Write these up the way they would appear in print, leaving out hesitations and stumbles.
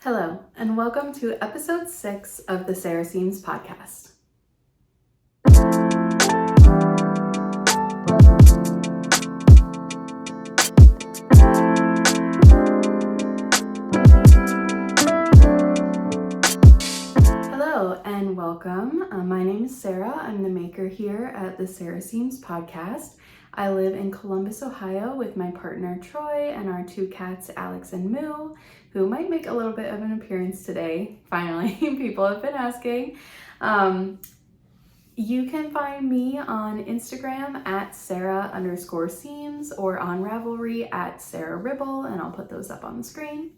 Hello, and welcome to episode 6 of the Sarah Seams podcast. Hello, and welcome. My name is Sarah. I'm the maker here at the Sarah Seams podcast. I live in Columbus, Ohio with my partner Troy and our two cats, Alex and Moo, who might make a little bit of an appearance today. Finally, people have been asking. You can find me on Instagram at Sarah_Seams or on Ravelry at Sarah Ribble, and I'll put those up on the screen.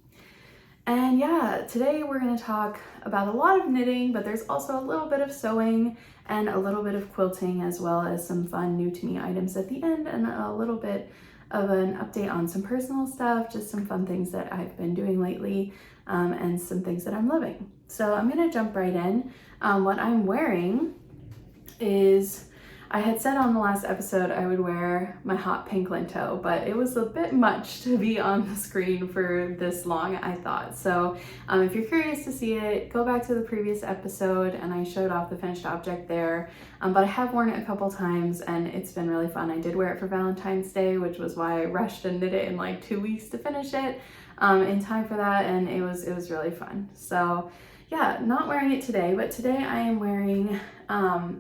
And yeah, today we're going to talk about a lot of knitting, but there's also a little bit of sewing and a little bit of quilting, as well as some fun new to me items at the end, and a little bit of an update on some personal stuff, just some fun things that I've been doing lately, and some things that I'm loving. So I'm going to jump right in. What I'm wearing is, I had said on the last episode I would wear my hot pink linto, but it was a bit much to be on the screen for this long, I thought. So if you're curious to see it, go back to the previous episode and I showed off the finished object there. But I have worn it a couple times and it's been really fun. I did wear it for Valentine's Day, which was why I rushed and knit it in like 2 weeks to finish it in time for that, and it was really fun. So yeah, not wearing it today, but today I am wearing,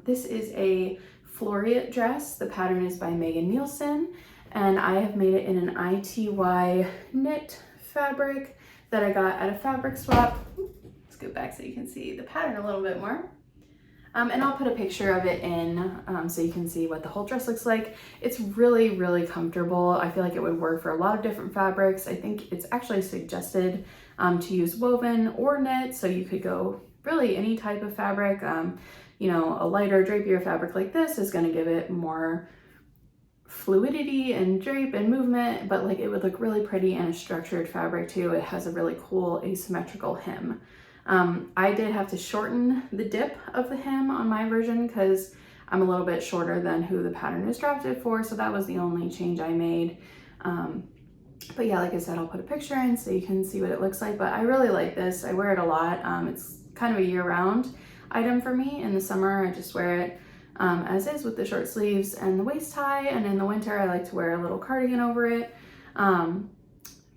this is a Floreat dress. The pattern is by Megan Nielsen, and I have made it in an ITY knit fabric that I got at a fabric swap. Let's go back so you can see the pattern a little bit more. And I'll put a picture of it in so you can see what the whole dress looks like. It's really comfortable. I feel like it would work for a lot of different fabrics. I think it's actually suggested to use woven or knit, so you could go really any type of fabric. You know, a lighter drapier fabric like this is going to give it more fluidity and drape and movement, but like it would look really pretty in a structured fabric too. It has a really cool asymmetrical hem. I did have to shorten the dip of the hem on my version because I'm a little bit shorter than who the pattern is drafted for, so that was the only change I made. But yeah, like I said, I'll put a picture in so you can see what it looks like, but I really like this. I wear it a lot. It's kind of a year-round item for me. In the summer, I just wear it as is with the short sleeves and the waist tie, and in the winter, I like to wear a little cardigan over it. But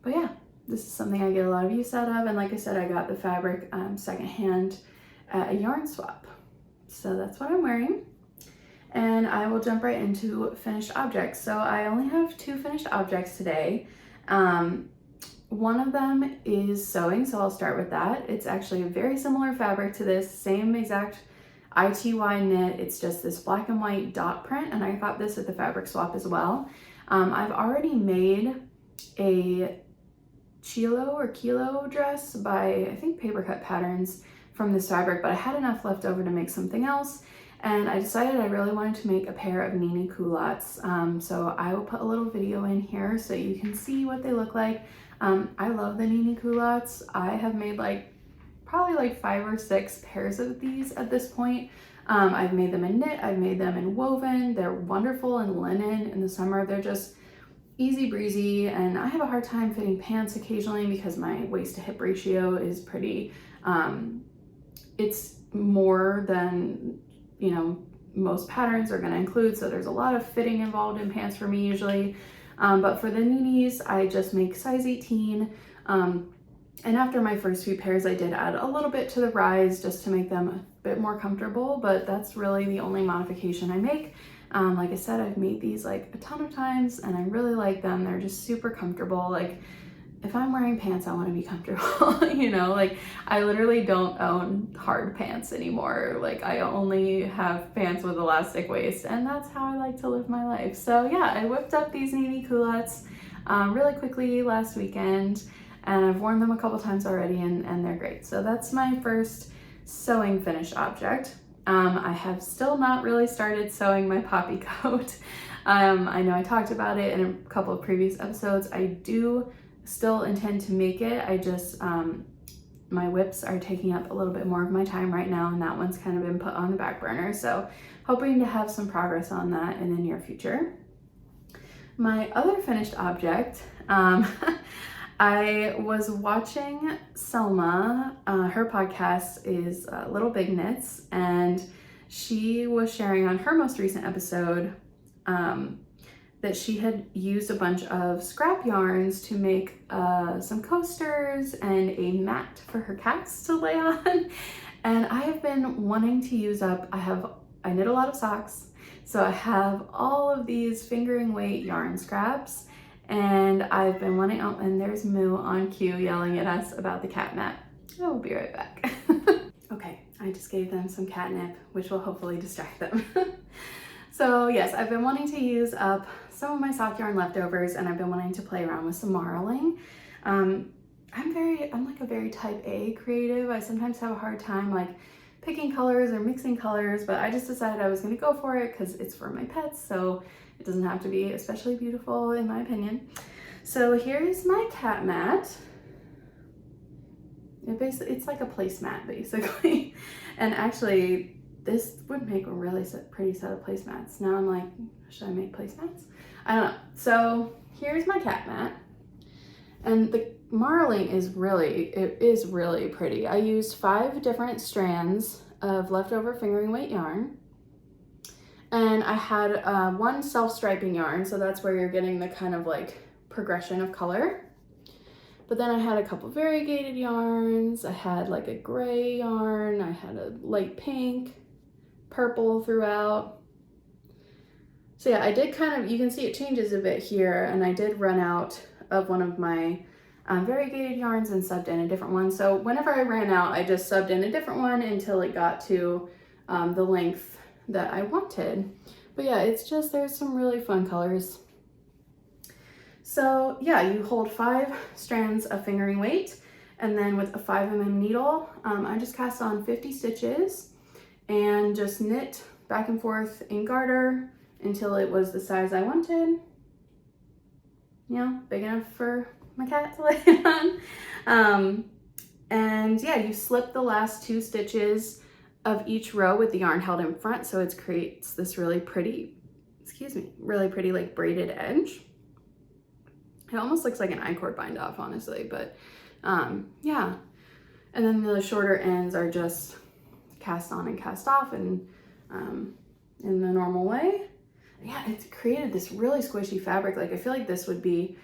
yeah, this is something I get a lot of use out of, and like I said, I got the fabric secondhand at a yarn swap. So that's what I'm wearing, and I will jump right into finished objects. So I only have 2 finished objects today. One of them is sewing, so I'll start with that. It's actually a very similar fabric to this, same exact ITY knit. It's just this black and white dot print, and I got this at the fabric swap as well. I've already made a kilo dress by, I think, Paper Cut Patterns from this fabric, but I had enough left over to make something else, and I decided I really wanted to make a pair of Ninni culottes. So I will put a little video in here so you can see what they look like. I love the Ninni culottes. I have made probably like 5 or 6 pairs of these at this point. I've made them in knit, I've made them in woven. They're wonderful in linen in the summer. They're just easy breezy, and I have a hard time fitting pants occasionally because my waist to hip ratio is pretty, it's more than, you know, most patterns are going to include, so there's a lot of fitting involved in pants for me usually. But for the Ninnis, I just make size 18. And after my first few pairs, I did add a little bit to the rise just to make them a bit more comfortable, but that's really the only modification I make. Like I said, I've made these like a ton of times and I really like them. They're just super comfortable. Like if I'm wearing pants, I want to be comfortable, you know, like I literally don't own hard pants anymore. Like I only have pants with elastic waist, and that's how I like to live my life. So yeah, I whipped up these Ninni culottes really quickly last weekend, and I've worn them a couple times already, and they're great. So that's my first sewing finished object. I have still not really started sewing my poppy coat. I know I talked about it in a couple of previous episodes. I do still intend to make it. I just, my whips are taking up a little bit more of my time right now, and that one's kind of been put on the back burner. So hoping to have some progress on that in the near future. My other finished object, I was watching Selma, her podcast is Little Big Knits, and she was sharing on her most recent episode that she had used a bunch of scrap yarns to make some coasters and a mat for her cats to lay on. And I have been wanting to use up, I knit a lot of socks, so I have all of these fingering weight yarn scraps, and I've been wanting, oh, and there's Moo on cue yelling at us about the cat mat. I will be right back. Okay, I just gave them some catnip, which will hopefully distract them. So yes, I've been wanting to use up some of my sock yarn leftovers, and I've been wanting to play around with some marling. I'm like a very type A creative. I sometimes have a hard time like picking colors or mixing colors, but I just decided I was gonna go for it because it's for my pets, so it doesn't have to be especially beautiful in my opinion. So here's my cat mat. It's like a placemat basically. And actually, this would make a really pretty set of placemats. Now I'm like, should I make placemats? I don't know. So here's my cat mat. And the marling is really pretty. I used 5 different strands of leftover fingering weight yarn. And I had one self-striping yarn, so that's where you're getting the kind of like progression of color. But then I had a couple variegated yarns. I had like a gray yarn. I had a light pink, purple throughout. So yeah, I did kind of, you can see it changes a bit here, and I did run out of one of my variegated yarns and subbed in a different one. So whenever I ran out, I just subbed in a different one until it got to the length that I wanted. But yeah, it's just, there's some really fun colors. So yeah, you hold 5 strands of fingering weight, and then with a 5mm needle, I just cast on 50 stitches and just knit back and forth in garter until it was the size I wanted. You know, big enough for my cat to lay on. And yeah, you slip the last 2 stitches of each row with the yarn held in front, so it creates this really pretty, really pretty like braided edge. It almost looks like an I-cord bind off, honestly, but yeah. And then the shorter ends are just cast on and cast off, and in the normal way. Yeah, it's created this really squishy fabric. Like, I feel like this would be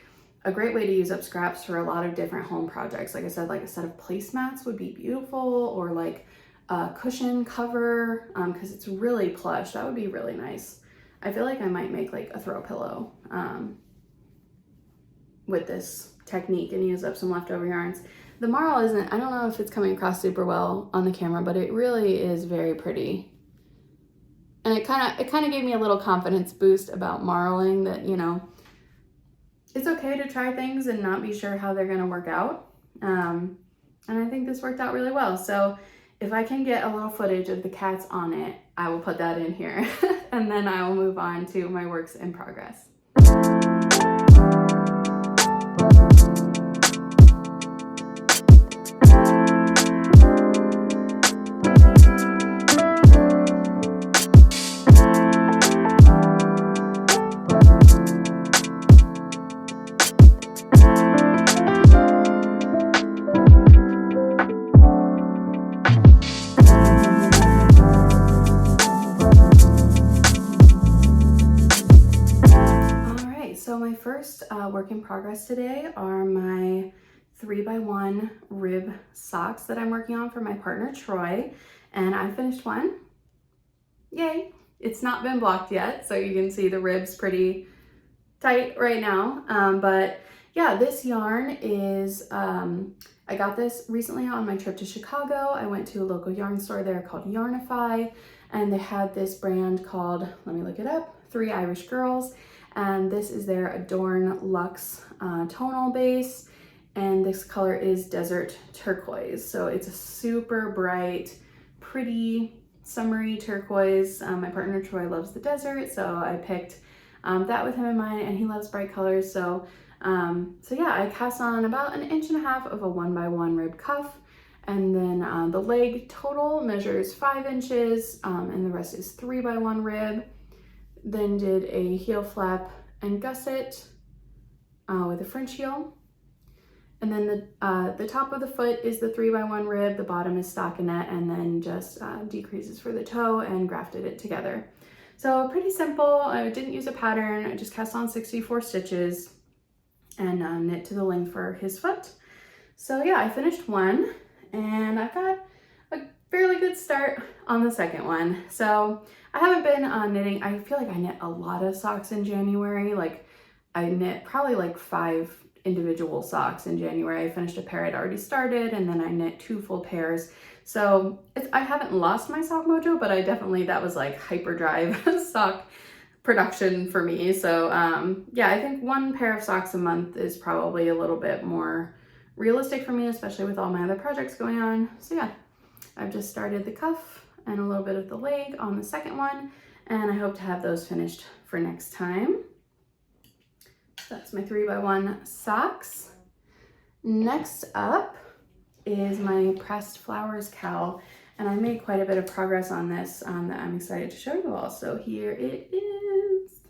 a great way to use up scraps for a lot of different home projects. Like I said, like a set of placemats would be beautiful, or like a cushion cover, because it's really plush. That would be really nice. I feel like I might make like a throw pillow with this technique and use up some leftover yarns. The marl isn't, I don't know if it's coming across super well on the camera, but it really is very pretty. And it kind of gave me a little confidence boost about marling, that, you know, it's okay to try things and not be sure how they're going to work out. And I think this worked out really well. So if I can get a little footage of the cats on it, I will put that in here. And then I will move on to my works in progress. Work in progress today are my 3x1 rib socks that I'm working on for my partner Troy, and I finished one. Yay! It's not been blocked yet, so you can see the ribs pretty tight right now, but yeah, this yarn is I got this recently on my trip to Chicago. I went to a local yarn store there called Yarnify, and they had this brand called, let me look it up, 3 Irish Girls. And this is their Adorn Luxe tonal base, and this color is Desert Turquoise. So it's a super bright, pretty, summery turquoise. My partner Troy loves the desert, so I picked that with him in mind, and he loves bright colors. So yeah, I cast on about 1.5 inches of a 1x1 rib cuff, and then the leg total measures 5 inches, and the rest is 3x1 rib. Then did a heel flap and gusset with a French heel. And then the top of the foot is the 3x1 rib, the bottom is stockinette, and then just decreases for the toe and grafted it together. So pretty simple. I didn't use a pattern. I just cast on 64 stitches and knit to the length for his foot. So yeah, I finished one and I've got a fairly good start on the second one. So I haven't been knitting. I feel like I knit a lot of socks in January. Like I knit probably like 5 individual socks in January. I finished a pair I'd already started, and then I knit 2 full pairs. So I haven't lost my sock mojo, but that was like hyperdrive sock production for me. So yeah, I think 1 pair of socks a month is probably a little bit more realistic for me, especially with all my other projects going on. So yeah, I've just started the cuff and a little bit of the leg on the second one, and I hope to have those finished for next time. So that's my 3x1 socks. Next up is my pressed flowers cowl, and I made quite a bit of progress on this that I'm excited to show you all. So here it is.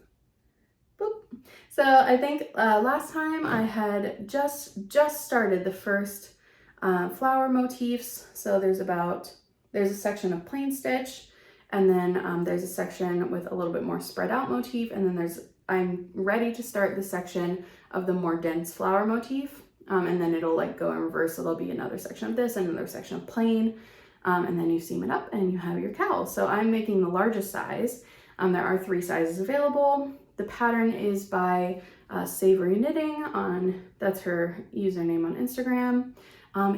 Boop. So I think last time I had just started the first flower motifs. So there's a section of plain stitch, and then there's a section with a little bit more spread out motif, and then I'm ready to start the section of the more dense flower motif, and then it'll like go in reverse. So there'll be another section of this and another section of plain, and then you seam it up and you have your cowl. So I'm making the largest size. There are 3 sizes available. The pattern is by Savory Knitting that's her username on Instagram.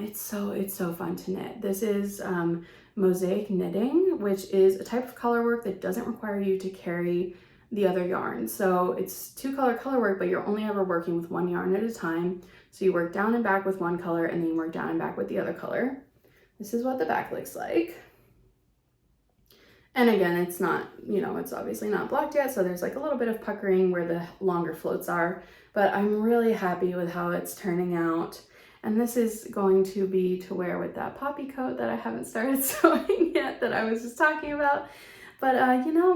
It's so fun to knit. This is mosaic knitting, which is a type of color work that doesn't require you to carry the other yarn. So it's 2-color color work, but you're only ever working with 1 yarn at a time. So you work down and back with 1 color, and then you work down and back with the other color. This is what the back looks like. And again, it's not, it's obviously not blocked yet, so there's like a little bit of puckering where the longer floats are, but I'm really happy with how it's turning out. And this is going to be to wear with that poppy coat that I haven't started sewing yet that I was just talking about. But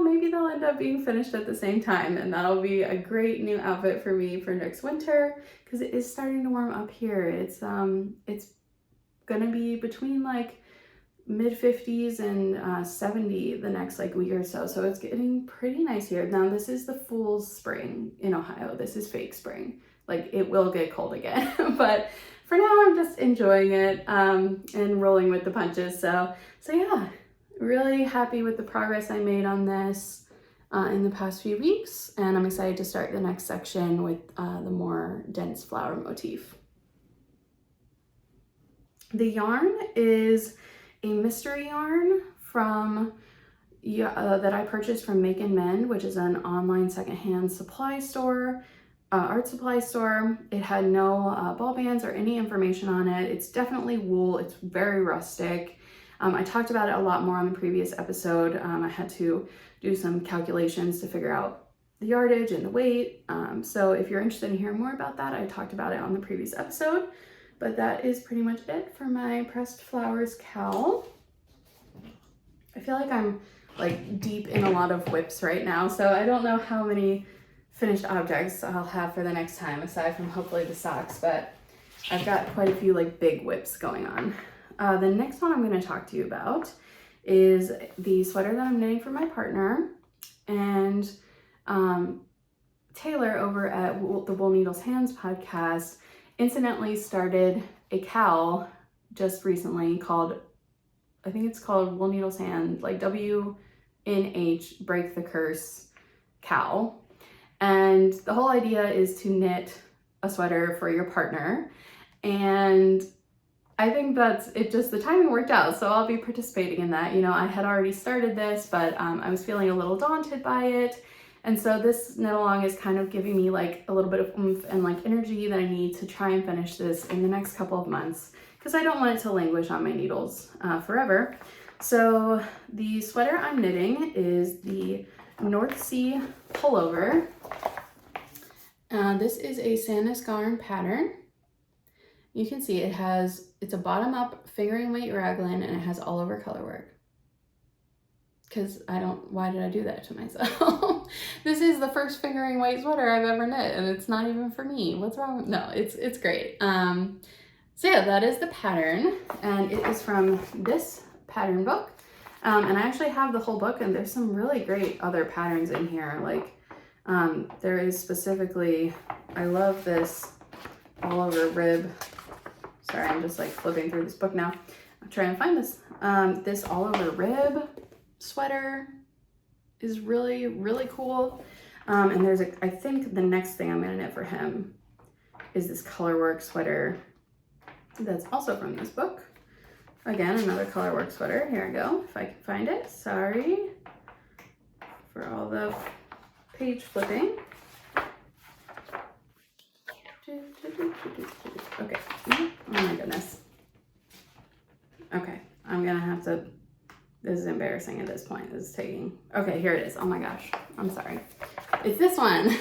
maybe they'll end up being finished at the same time, and that'll be a great new outfit for me for next winter, because it is starting to warm up here. It's gonna be between like mid-50s and 70 the next like week or so. So it's getting pretty nice here. Now this is the fool's spring in Ohio. This is fake spring. Like it will get cold again, but for now I'm just enjoying it and rolling with the punches. So yeah. Really happy with the progress I made on this in the past few weeks, and I'm excited to start the next section with the more dense flower motif. The yarn is a mystery yarn from that I purchased from Make and Mend, which is an online secondhand supply store, art supply store. It had no ball bands or any information on it. It's definitely wool. It's very rustic. I talked about it a lot more on the previous episode. I had to do some calculations to figure out the yardage and the weight. So if you're interested in hearing more about that, I talked about it on the previous episode. But that is pretty much it for my pressed flowers cowl. I feel like I'm like deep in a lot of whips right now, so I don't know how many finished objects I'll have for the next time, aside from hopefully the socks, but I've got quite a few like big whips going on. The next one I'm going to talk to you about is the sweater that I'm knitting for my partner, and Taylor over at the Wool Needles Hands podcast incidentally started a cowl just recently called, I think it's called Wool Needles Hand, like WNH Break the Curse cowl. And the whole idea is to knit a sweater for your partner, and I think that's it. Just the timing worked out, so I'll be participating in that. I had already started this, but I was feeling a little daunted by it, and so this knit along is kind of giving me like a little bit of oomph and like energy that I need to try and finish this in the next couple of months, because I don't want it to languish on my needles forever. So the sweater I'm knitting is the North Sea pullover. This is a Sandnes Garn pattern. You can see it's a bottom up fingering weight raglan, and it has all over color work. Because why did I do that to myself? This is the first fingering weight sweater I've ever knit, and it's not even for me. What's wrong? No, it's great. So yeah, that is the pattern, and it is from this pattern book. And I actually have the whole book, and there's some really great other patterns in here. Like there is specifically, I love this all over rib. Sorry, I'm just like flipping through this book now. I'm trying to find this. This all over rib sweater is really, really cool. And there's I think the next thing I'm gonna knit for him is this colorwork sweater that's also from this book. Again, another colorwork sweater. Here I go, if I can find it. Sorry for all the page flipping. Okay, oh my goodness. Okay, I'm gonna have to, this is embarrassing at this point. This is taking, okay, here it is. Oh my gosh, I'm sorry. It's this one.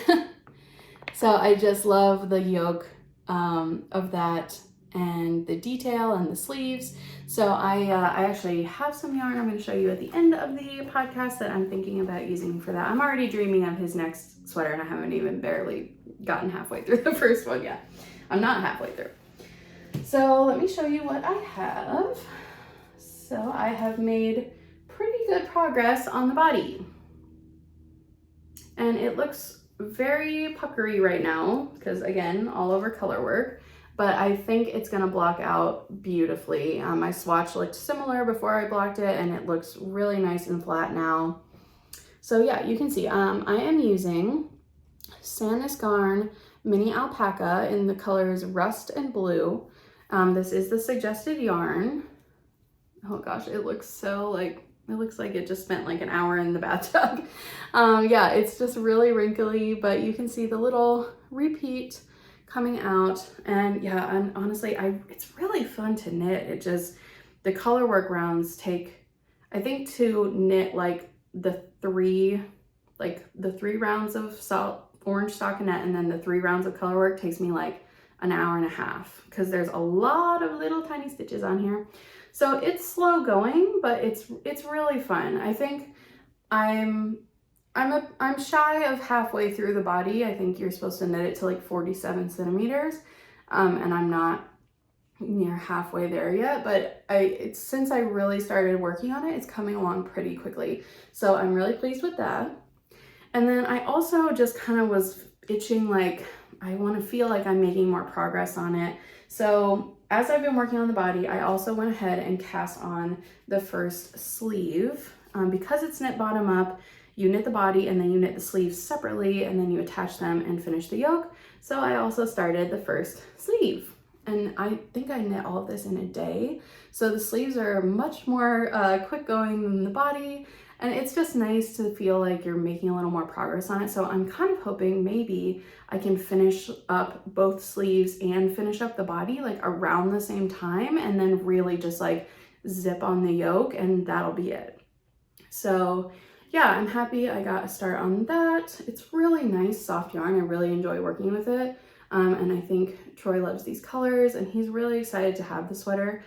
So I just love the yoke of that and the detail and the sleeves. So I actually have some yarn I'm going to show you at the end of the podcast that I'm thinking about using for that. I'm already dreaming of his next sweater, and I haven't even barely gotten halfway through the first one yet. I'm not halfway through. So let me show you what I have. So I have made pretty good progress on the body, and it looks very puckery right now because, again, all over color work. But I think it's gonna block out beautifully. My swatch looked similar before I blocked it, and it looks really nice and flat now. So yeah, you can see I am using Sandnes Garn Mini Alpaca in the colors Rust and Blue. This is the suggested yarn. Oh gosh, it looks so like, it looks like it just spent like an hour in the bathtub. Yeah, it's just really wrinkly, but you can see the little repeat coming out. And yeah, and honestly, it's really fun to knit. It just, the color work rounds take, I think to knit like the three rounds of orange stockinette and then the 3 rounds of color work takes me like an hour and a half because there's a lot of little tiny stitches on here. So it's slow going, but it's really fun. I think I'm shy of halfway through the body. I think you're supposed to knit it to like 47 centimeters, and I'm not near halfway there yet, but since I really started working on it, it's coming along pretty quickly. So I'm really pleased with that. And then I also just kind of was itching, like I want to feel like I'm making more progress on it. So as I've been working on the body, I also went ahead and cast on the first sleeve. Because it's knit bottom up, you knit the body and then you knit the sleeves separately, and then you attach them and finish the yoke. So I also started the first sleeve, and I think I knit all of this in a day. So the sleeves are much more quick going than the body, and it's just nice to feel like you're making a little more progress on it. So I'm kind of hoping maybe I can finish up both sleeves and finish up the body like around the same time, and then really just like zip on the yoke, and that'll be it. So yeah, I'm happy I got a start on that. It's really nice, soft yarn. I really enjoy working with it. And I think Troy loves these colors, and he's really excited to have the sweater.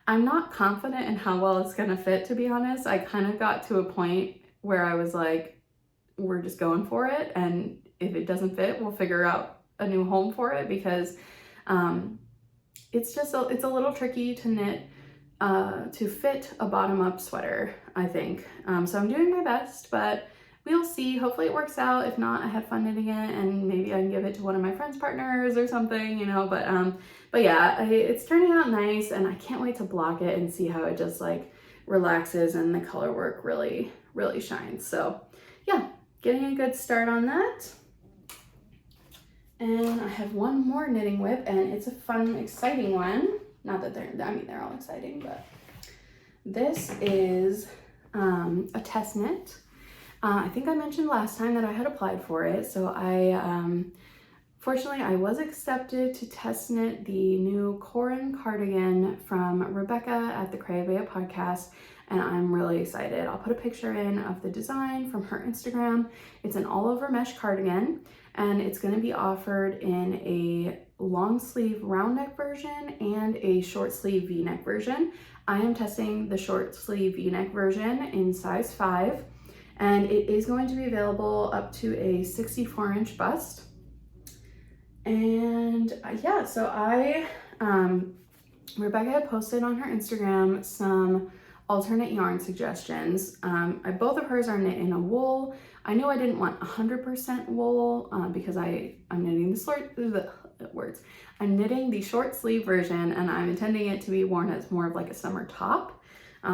I'm not confident in how well it's gonna fit, to be honest. I kind of got to a point where I was like, we're just going for it. And if it doesn't fit, we'll figure out a new home for it, because it's a little tricky to knit to fit a bottom-up sweater, I think. So I'm doing my best, but we'll see. Hopefully it works out. If not, I had fun knitting it, and maybe I can give it to one of my friends' partners or something, you know. But yeah, it's turning out nice, and I can't wait to block it and see how it just like relaxes and the color work really, really shines. So yeah, getting a good start on that. And I have one more knitting whip, and it's a fun, exciting one. Not that they're all exciting, but this is a test knit. I think I mentioned last time that I had applied for it. So fortunately I was accepted to test knit the new Corran cardigan from Rebecca at the Creativea podcast, and I'm really excited. I'll put a picture in of the design from her Instagram. It's an all over mesh cardigan, and it's going to be offered in a long sleeve round neck version and a short sleeve v-neck version. I am testing the short sleeve v-neck version in size 5, and it is going to be available up to a 64-inch bust. And yeah, so Rebecca had posted on her Instagram some alternate yarn suggestions. Both of hers are knit in a wool. I knew I didn't want 100% wool because I'm knitting I'm knitting the short sleeve version, and I'm intending it to be worn as more of like a summer top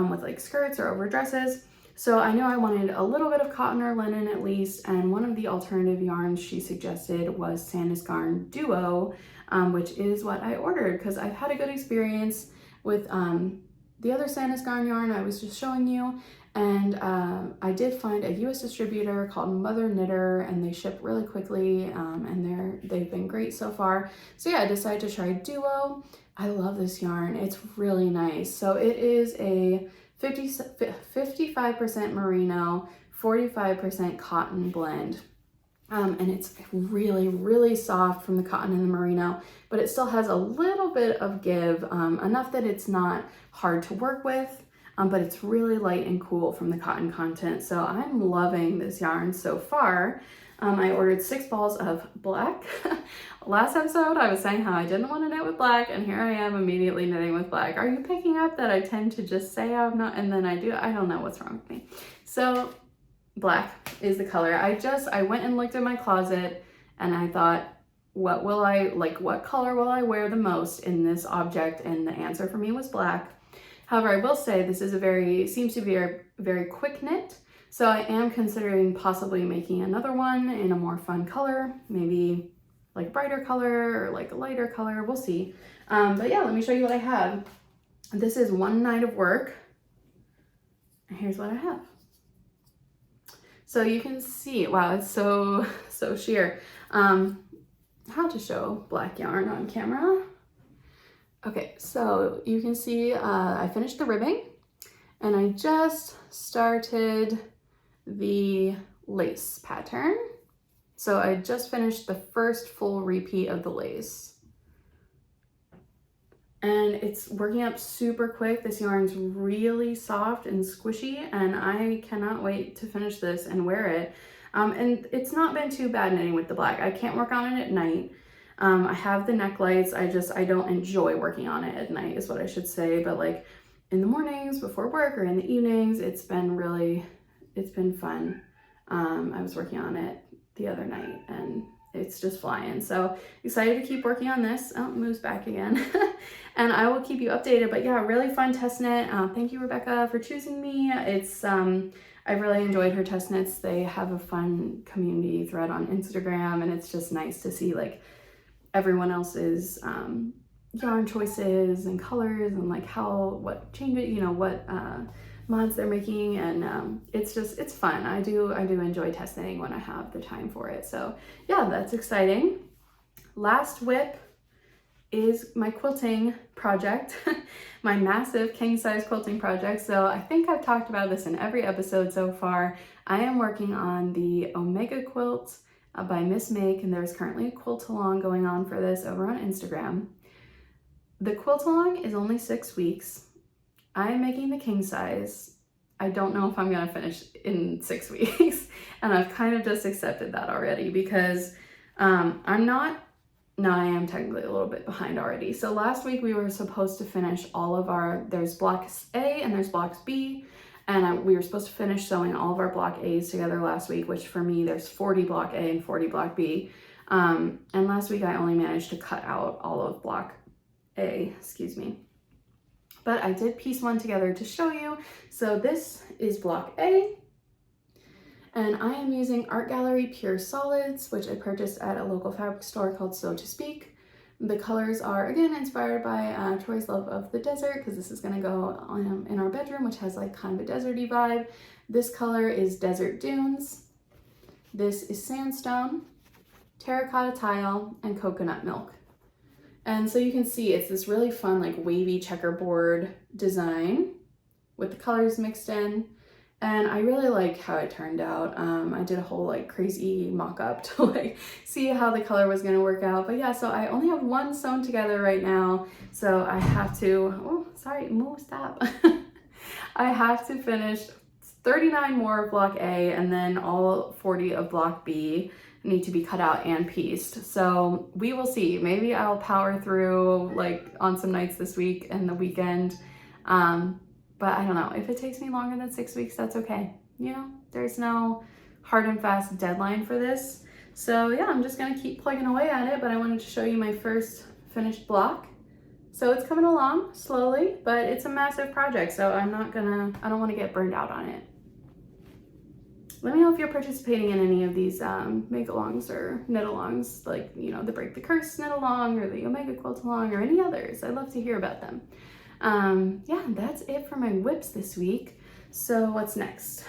with like skirts or over dresses. So I knew I wanted a little bit of cotton or linen at least, and one of the alternative yarns she suggested was Sandnes Duo, which is what I ordered because I've had a good experience with the other Sandnes yarn I was just showing you, and I did find a US distributor called Mother Knitter, and they ship really quickly, and they've been great so far. So yeah, I decided to try Duo. I love this yarn. It's really nice. So it is a 55% merino, 45% cotton blend. And it's really, really soft from the cotton and the merino, but it still has a little bit of give, enough that it's not hard to work with, but it's really light and cool from the cotton content. So I'm loving this yarn so far. I ordered 6 balls of black. Last episode, I was saying how I didn't want to knit with black, and here I am immediately knitting with black. Are you picking up that I tend to just say I'm not, and then I do? I don't know what's wrong with me. So black is the color. I went and looked at my closet, and I thought, what color will I wear the most in this object? And the answer for me was black. However, I will say this is seems to be a very quick knit. So I am considering possibly making another one in a more fun color, maybe like brighter color or like a lighter color, we'll see. But yeah, let me show you what I have. This is one night of work. And here's what I have. So you can see, wow, it's so sheer. How to show black yarn on camera. Okay, so you can see I finished the ribbing, and I just started the lace pattern. So I just finished the first full repeat of the lace. And it's working up super quick. This yarn's really soft and squishy, and I cannot wait to finish this and wear it. And it's not been too bad knitting with the black. I can't work on it at night. I have the neck lights. I don't enjoy working on it at night is what I should say. But like in the mornings before work or in the evenings, it's been fun. I was working on it the other night, and it's just flying. So excited to keep working on this. Oh, it moves back again. And I will keep you updated. But yeah, really fun test knit. Thank you, Rebecca, for choosing me. I've really enjoyed her test knits. They have a fun community thread on Instagram, and it's just nice to see like everyone else's yarn choices and colors and like what changes, what mods they're making, and it's fun. I do enjoy test knitting when I have the time for it. So yeah, that's exciting. Last whip is my quilting project, my massive king size quilting project. So I think I've talked about this in every episode so far. I am working on the Omega quilt by Miss Make, and there's currently a quilt along going on for this over on Instagram. The quilt along is only 6 weeks. I am making the king size. I don't know if I'm gonna finish in 6 weeks, and I've kind of just accepted that already because I am technically a little bit behind already. So last week we were supposed to finish there's blocks A and there's blocks B, and we were supposed to finish sewing all of our block A's together last week, which for me, there's 40 block A and 40 block B. And last week I only managed to cut out all of block A, but I did piece one together to show you. So this is block A, and I am using Art Gallery Pure Solids, which I purchased at a local fabric store called So to Speak. The colors are again inspired by Troy's love of the desert, because this is gonna go in our bedroom, which has like kind of a deserty vibe. This color is Desert Dunes. This is Sandstone, Terracotta Tile, and Coconut Milk. And so you can see it's this really fun, like wavy checkerboard design with the colors mixed in. And I really like how it turned out. I did a whole like crazy mock-up to like see how the color was gonna work out. But yeah, so I only have one sewn together right now. So I have to, stop. I have to finish 39 more of block A, and then all 40 of block B need to be cut out and pieced. So we will see. Maybe I'll power through like on some nights this week and the weekend. But I don't know. If it takes me longer than 6 weeks, that's okay. You know, there's no hard and fast deadline for this. So yeah, I'm just gonna keep plugging away at it, but I wanted to show you my first finished block. So it's coming along slowly, but it's a massive project, so I don't wanna get burned out on it. Let me know if you're participating in any of these make-alongs or knit-alongs, like, you know, the Break the Curse knit-along or the Omega Quilt-along or any others. I'd love to hear about them. Yeah, that's it for my whips this week. So what's next?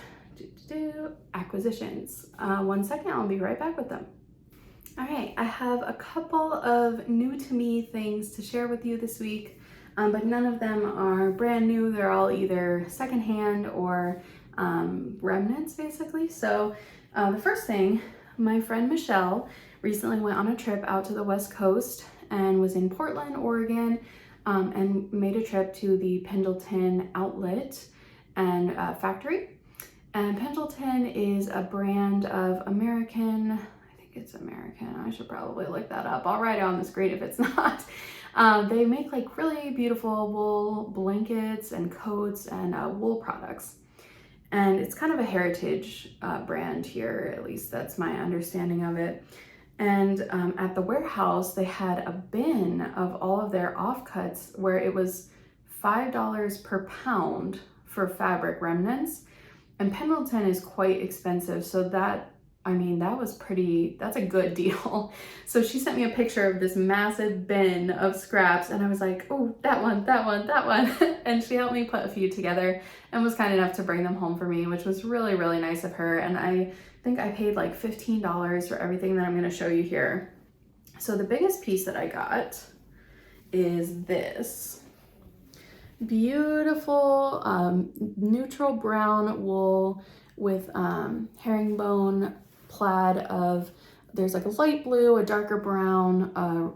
Acquisitions. 1 second, I'll be right back with them. All right, I have a couple of new to me things to share with you this week, but none of them are brand new. They're all either secondhand or remnants, basically. So the first thing, my friend Michelle recently went on a trip out to the West Coast and was in Portland, Oregon, and made a trip to the Pendleton outlet and factory. And Pendleton is a brand of American, I think it's American, I should probably look that up. I'll write it on the screen if it's not. They make like really beautiful wool blankets and coats and wool products. And it's kind of a heritage brand here, at least that's my understanding of it. And at the warehouse, they had a bin of all of their offcuts where it was $5 per pound for fabric remnants. And Pendleton is quite expensive, so that, I mean, that's a good deal. So she sent me a picture of this massive bin of scraps, and I was like, oh, that one. And she helped me put a few together and was kind enough to bring them home for me, which was really, really nice of her. And I think I paid like $15 for everything that I'm gonna show you here. So the biggest piece that I got is this beautiful neutral brown wool with herringbone plaid of, there's like a light blue, a darker brown,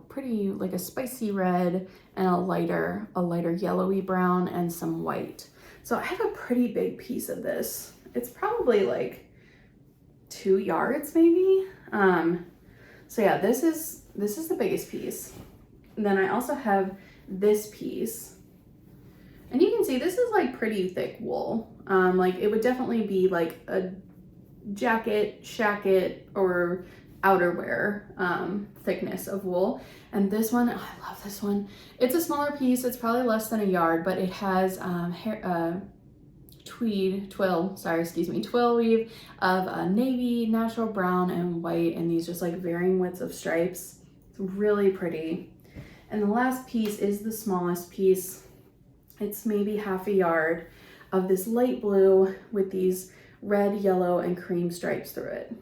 pretty like a spicy red, and a lighter yellowy brown, and some white. So I have a pretty big piece of this. It's probably like 2 yards maybe. So yeah, this is the biggest piece. And then I also have this piece. And you can see this is like pretty thick wool. Like it would definitely be like a jacket, shacket, or outerwear thickness of wool. And this one, oh, I love this one. It's a smaller piece. It's probably less than a yard, but it has twill weave of navy, natural brown, and white, and these just like varying widths of stripes. It's really pretty. And the last piece is the smallest piece. It's maybe half a yard of this light blue with these red, yellow, and cream stripes through it.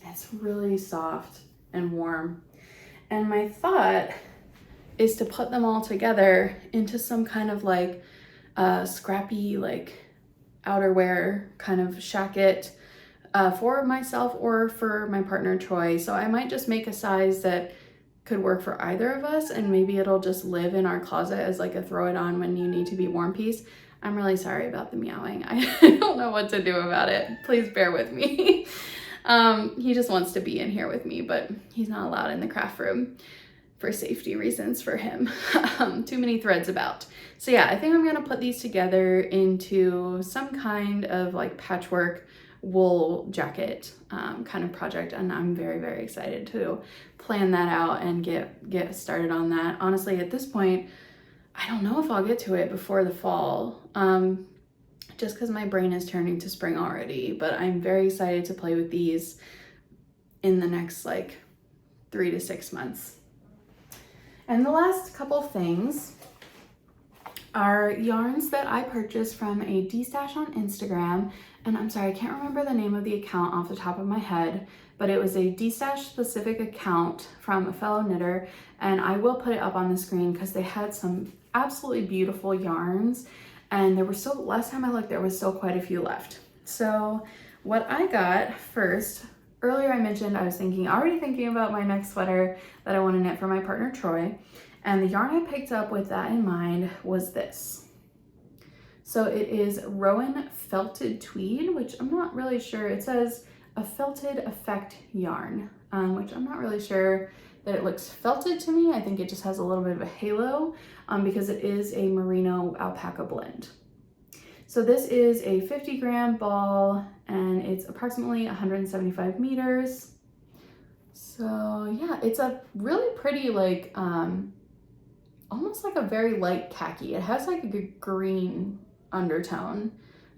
It's really soft and warm. And my thought is to put them all together into some kind of like scrappy, like outerwear kind of shacket for myself or for my partner Troy. So I might just make a size that could work for either of us, and maybe it'll just live in our closet as like a throw it on when you need to be warm piece. I'm really sorry about the meowing. I don't know what to do about it. Please bear with me. He just wants to be in here with me, but he's not allowed in the craft room for safety reasons for him. Too many threads about. So yeah, I think I'm gonna put these together into some kind of like patchwork wool jacket kind of project, and I'm very, very excited to plan that out and get started on that. Honestly, at this point, I don't know if I'll get to it before the fall, just because my brain is turning to spring already, but I'm very excited to play with these in the next like 3 to 6 months. And the last couple things are yarns that I purchased from a D-stash on Instagram. And I'm sorry, I can't remember the name of the account off the top of my head, but it was a D-stash specific account from a fellow knitter. And I will put it up on the screen because they had some absolutely beautiful yarns. And last time I looked, there was still quite a few left. So what I got first, earlier I mentioned I was already thinking about my next sweater that I want to knit for my partner Troy. And the yarn I picked up with that in mind was this. So it is Rowan Felted Tweed, which I'm not really sure. It says a felted effect yarn, which I'm not really sure that it looks felted to me. I think it just has a little bit of a halo because it is a merino alpaca blend. So this is a 50-gram ball and it's approximately 175 meters. So yeah, it's a really pretty, like, almost like a very light khaki. It has like a green undertone,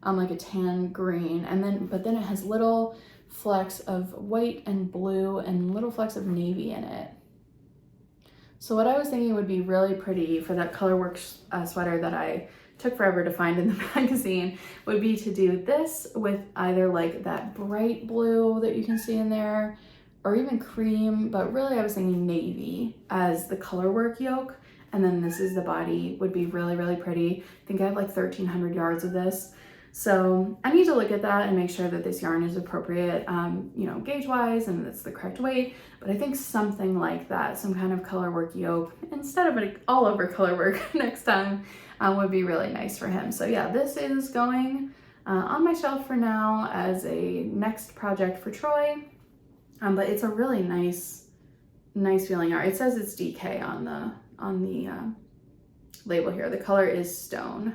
like a tan green, and but then it has little flecks of white and blue and little flecks of navy in it. So what I was thinking would be really pretty for that colorwork sweater that I took forever to find in the magazine would be to do this with either like that bright blue that you can see in there, or even cream, but really I was thinking navy as the colorwork yoke. And then this is the body, would be really, really pretty. I think I have like 1,300 yards of this. So I need to look at that and make sure that this yarn is appropriate, you know, gauge-wise, and it's the correct weight. But I think something like that, some kind of colorwork yoke, instead of an all-over colorwork next time, would be really nice for him. So yeah, this is going on my shelf for now as a next project for Troy. But it's a really nice feeling yarn. It says it's DK on the label here. The color is stone.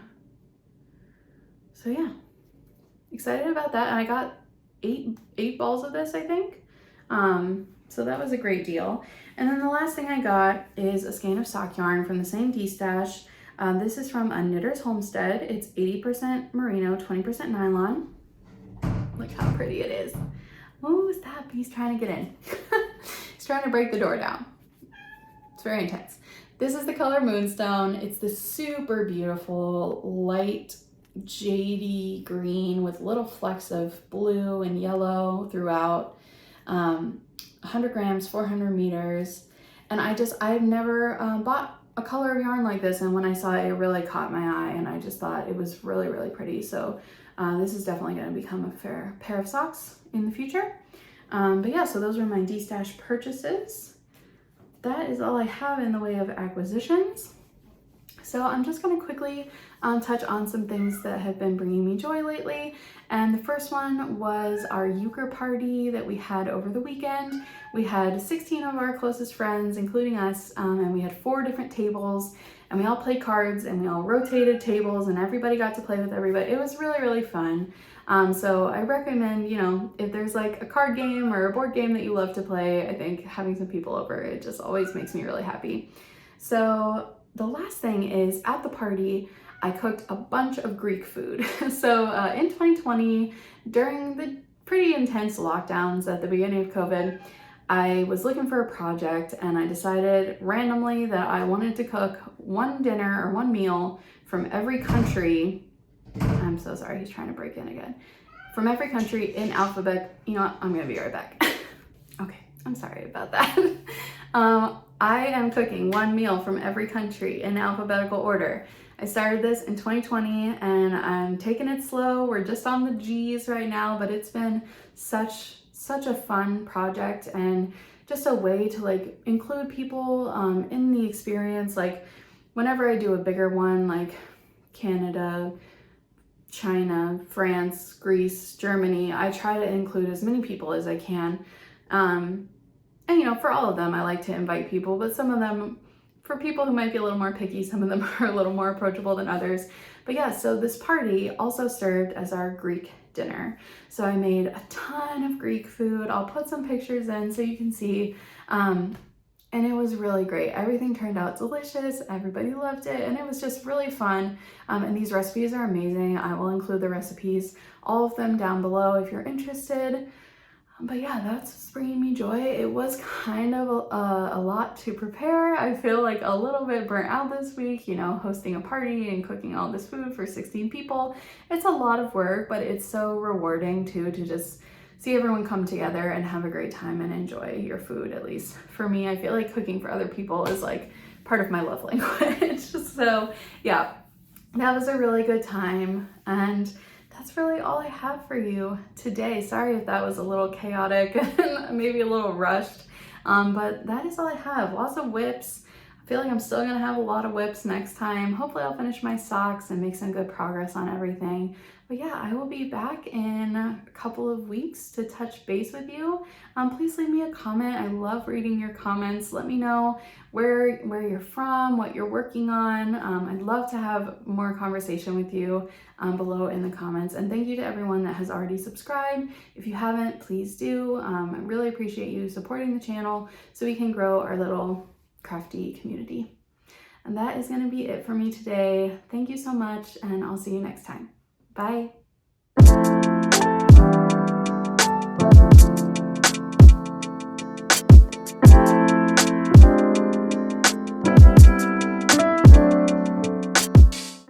So yeah, excited about that. And I got eight balls of this, I think. So that was a great deal. And then the last thing I got is a skein of sock yarn from the same D-stash. This is from a Knitter's Homestead. It's 80% merino, 20% nylon. Look how pretty it is. Oh, stop, he's trying to get in. He's trying to break the door down. It's very intense. This is the color Moonstone. It's this super beautiful, light, jadey green with little flecks of blue and yellow throughout. 100 grams, 400 meters. And I've never bought a color of yarn like this. And when I saw it, it really caught my eye and I just thought it was really, really pretty. So this is definitely going to become a fair pair of socks in the future. But yeah, so those were my D-stash purchases. That is all I have in the way of acquisitions. So I'm just going to quickly touch on some things that have been bringing me joy lately. And the first one was our euchre party that we had over the weekend. We had 16 of our closest friends, including us, and we had 4 different tables, and we all played cards and we all rotated tables and everybody got to play with everybody. It was really, really fun. So I recommend, you know, if there's like a card game or a board game that you love to play, I think having some people over, it just always makes me really happy. So the last thing is, at the party, I cooked a bunch of Greek food. So in 2020, during the pretty intense lockdowns at the beginning of COVID, I was looking for a project and I decided randomly that I wanted to cook one dinner or one meal from every country. I'm so sorry, he's trying to break in again. From every country in alphabet. You know what? I'm gonna be right back. Okay, I'm sorry about that. I am cooking one meal from every country in alphabetical order. I started this in 2020 and I'm taking it slow. We're just on the G's right now, but it's been such a fun project and just a way to like include people in the experience. Like whenever I do a bigger one, like Canada, China, France, Greece, Germany, I try to include as many people as I can. And you know, for all of them, I like to invite people, but some of them, for people who might be a little more picky, some of them are a little more approachable than others. But yeah, so this party also served as our Greek dinner. So I made a ton of Greek food. I'll put some pictures in so you can see. And it was really great. Everything turned out delicious. Everybody loved it. And it was just really fun. And these recipes are amazing. I will include the recipes, all of them down below if you're interested. But yeah, that's what's bringing me joy. It was kind of a lot to prepare. I feel like a little bit burnt out this week, you know, hosting a party and cooking all this food for 16 people. It's a lot of work, but it's so rewarding too, to just see everyone come together and have a great time and enjoy your food. At least for me, I feel like cooking for other people is like part of my love language. So yeah, that was a really good time. And that's really all I have for you today. Sorry if that was a little chaotic and maybe a little rushed, but that is all I have. Lots of whips. I feel like I'm still gonna have a lot of whips next time. Hopefully I'll finish my socks and make some good progress on everything. But yeah, I will be back in a couple of weeks to touch base with you. Please leave me a comment. I love reading your comments. Let me know where you're from, what you're working on. I'd love to have more conversation with you below in the comments. And thank you to everyone that has already subscribed. If you haven't, please do. I really appreciate you supporting the channel so we can grow our little crafty community. And that is going to be it for me today. Thank you so much, and I'll see you next time. Bye.